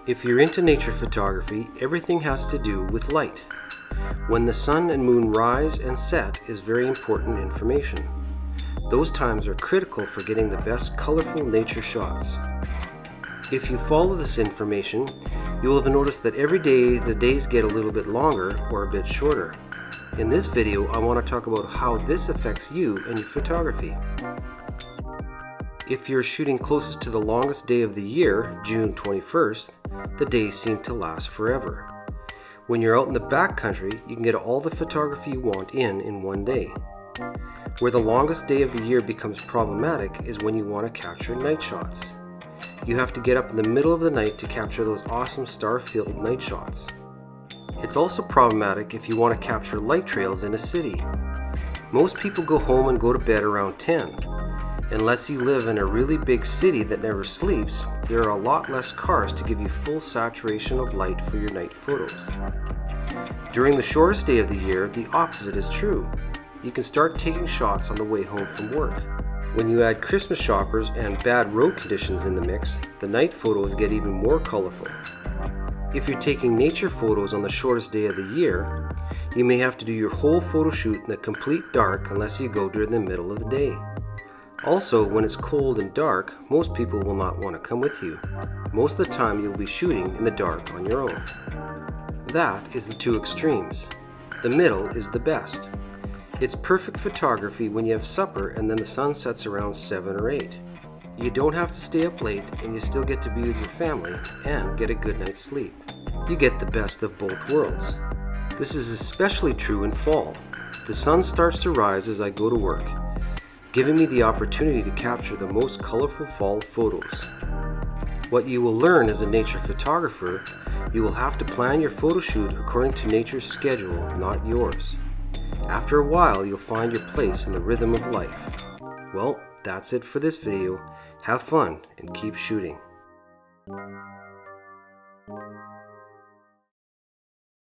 If you're into nature photography, everything has to do with light. When the sun and moon rise and set is very important information. Those times are critical for getting the best colorful nature shots. If you follow this information, you will have noticed that every day the days get a little bit longer or a bit shorter. In this video, I want to talk about how this affects you and your photography. If you're shooting closest to the longest day of the year, June 21st, the days seem to last forever. When you're out in the backcountry, you can get all the photography you want in one day. Where the longest day of the year becomes problematic is when you want to capture night shots. You have to get up in the middle of the night to capture those awesome star-filled night shots. It's also problematic if you want to capture light trails in a city. Most people go home and go to bed around 10. Unless you live in a really big city that never sleeps, there are a lot less cars to give you full saturation of light for your night photos. During the shortest day of the year, the opposite is true. You can start taking shots on the way home from work. When you add Christmas shoppers and bad road conditions in the mix, the night photos get even more colorful. If you're taking nature photos on the shortest day of the year, you may have to do your whole photo shoot in the complete dark unless you go during the middle of the day. Also, when it's cold and dark, most people will not want to come with you. Most of the time you'll be shooting in the dark on your own. That is the two extremes. The middle is the best. It's perfect photography when you have supper and then the sun sets around 7 or 8. You don't have to stay up late and you still get to be with your family and get a good night's sleep. You get the best of both worlds. This is especially true in fall. The sun starts to rise as I go to work, giving me the opportunity to capture the most colorful fall photos. What you will learn as a nature photographer, you will have to plan your photo shoot according to nature's schedule, not yours. After a while, you'll find your place in the rhythm of life. Well, that's it for this video. Have fun and keep shooting.